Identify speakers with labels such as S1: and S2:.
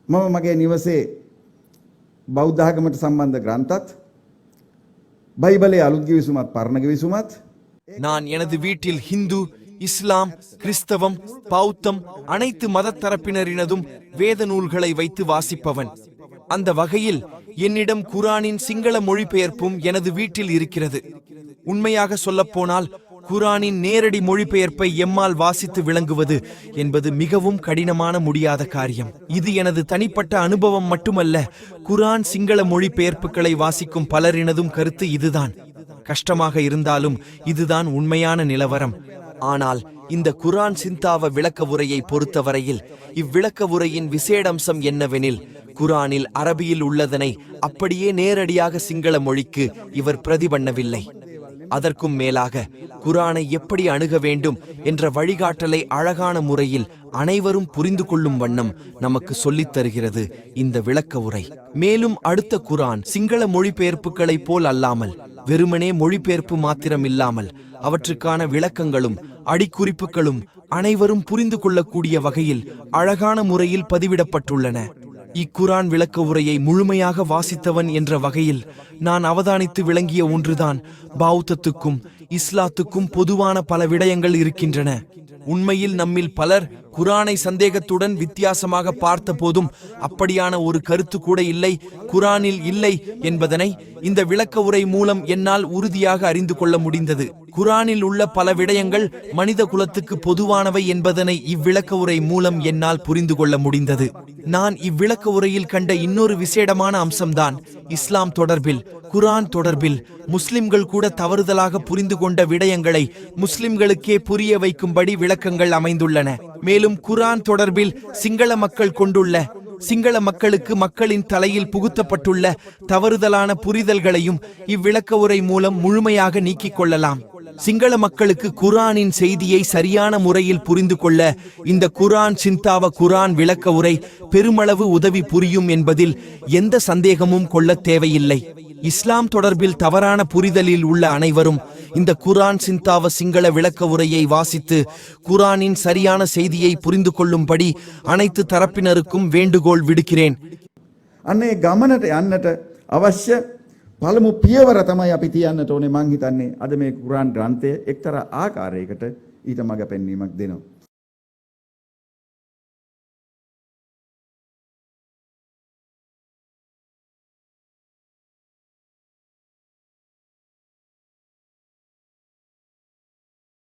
S1: මම මගේ නිවසේ බෞද්ධ ආගමට සම්බන්ධ ග්‍රන්ථත් බයිබලයේ අලුත් ගිවිසුමත් පරණ ගිවිසුමත්
S2: நான் எனது வீட்டில் ஹிந்து, இஸ்லாம், கிறிஸ்தவம், பௌத்தம் அனைத்து மதத் தரப்பினரினதும் வேத நூல்களை வைத்து வாசிப்பவன். அந்த வகையில் என்னிடம் குரானின் சிங்கள மொழிபெயர்ப்பும் எனது வீட்டில் இருக்கிறது. உண்மையாக சொல்லப்போனால் குரானின் நேரடி மொழிபெயர்ப்பை எம்மால் வாசித்து விளங்குவது என்பது மிகவும் கடினமான முடியாத காரியம். இது எனது தனிப்பட்ட அனுபவம் மட்டுமல்ல, குரான் சிங்கள மொழிபெயர்ப்புகளை வாசிக்கும் பலரினதும் கருத்து இதுதான். கஷ்டமாக இருந்தாலும் இதுதான் உண்மையான நிலவரம். ஆனால் இந்த குரான் சிந்தாவ விளக்க உரையை பொறுத்தவரையில் இவ்விளக்க உரையின் விசேடம்சம் என்னவெனில், குரானில் அரபியில் உள்ளதனை அப்படியே நேரடியாக சிங்கள மொழிக்கு இவர் பிரதி பண்ணவில்லை. அதற்கும் மேலாக குரானை எப்படி அணுக வேண்டும் என்ற வழிகாட்டலை அழகான முறையில் அனைவரும் புரிந்து கொள்ளும் வண்ணம் நமக்கு சொல்லித் தருகிறது இந்த விளக்க உரை. மேலும் அடுத்த குரான் சிங்கள மொழிபெயர்ப்புகளைப் போல் அல்லாமல் வெறுமனே மொழிபெயர்ப்பு மாத்திரம் இல்லாமல் அவற்றுக்கான விளக்கங்களும் அடிக்குறிப்புகளும் அனைவரும் புரிந்து கொள்ளக்கூடிய வகையில் அழகான முறையில் பதிவிடப்பட்டுள்ளன. இக்குரான் விளக்க உரையை முழுமையாக வாசித்தவன் என்ற வகையில் நான் அவதானித்து விளங்கிய ஒன்றுதான், பௌத்தத்துக்கும் இஸ்லாத்துக்கும் பொதுவான பல விடயங்கள் இருக்கின்றன. உண்மையில் நம்மில் பலர் குரானை சந்தேகத்துடன் வித்தியாசமாக பார்த்த போதும் அப்படியான ஒரு கருத்து கூட இல்லை, குரானில் இல்லை என்பதனை இந்த விளக்க உரை மூலம் என்னால் உறுதியாக அறிந்து கொள்ள முடிந்தது. குரானில் உள்ள பல விடயங்கள் மனித குலத்துக்கு பொதுவானவை என்பதனை இவ்விளக்க உரை மூலம் என்னால் புரிந்து கொள்ள முடிந்தது. நான் இவ்விளக்க உரையில் கண்ட இன்னொரு விசேடமான அம்சம்தான் இஸ்லாம் தொடர்பில், குரான் தொடர்பில் முஸ்லிம்கள் கூட தவறுதலாக புரிந்து கொண்ட விடயங்களை முஸ்லிம்களுக்கே புரிய வைக்கும்படி விளக்கங்கள் அமைந்துள்ளன. மேலும் குரான் தொடர்பில் சிங்கள மக்கள் கொண்டுள்ள, சிங்கள மக்களுக்கு மக்களின் தலையில் புகுத்தப்பட்டுள்ள தவறுதலான புரிதல்களையும் இவ்விளக்க உரை மூலம் முழுமையாக நீக்கிக் கொள்ளலாம். சிங்கள மக்களுக்கு குரானின் செய்தியை சரியான முறையில் புரிந்து கொள்ள இந்த குரான் சிந்தாவ குரான் விளக்க உரை பெருமளவு உதவி புரியும் என்பதில் எந்த சந்தேகமும் கொள்ள தேவையில்லை. இஸ்லாம் தொடர்பில் தவறான புரிதலில் உள்ள அனைவரும் இந்த குரான் சிந்தாவ சிங்கள விளக்க உரையை வாசித்து குரானின் சரியான செய்தியை புரிந்து கொள்ளும்படி அனைத்து தரப்பினருக்கும் வேண்டுகோள் விடுக்கிறேன்.
S1: අන්නේ ගමනට යන්නට අවශ්‍ය පළමු පියවර තමයි අපි තියන්නට ඕනේ. මං හිතන්නේ අද මේ කුරාන් ග්‍රන්ථය එක්තරා ආකාරයකට ඊට මඟ පෙන්වීමක් දෙනවා.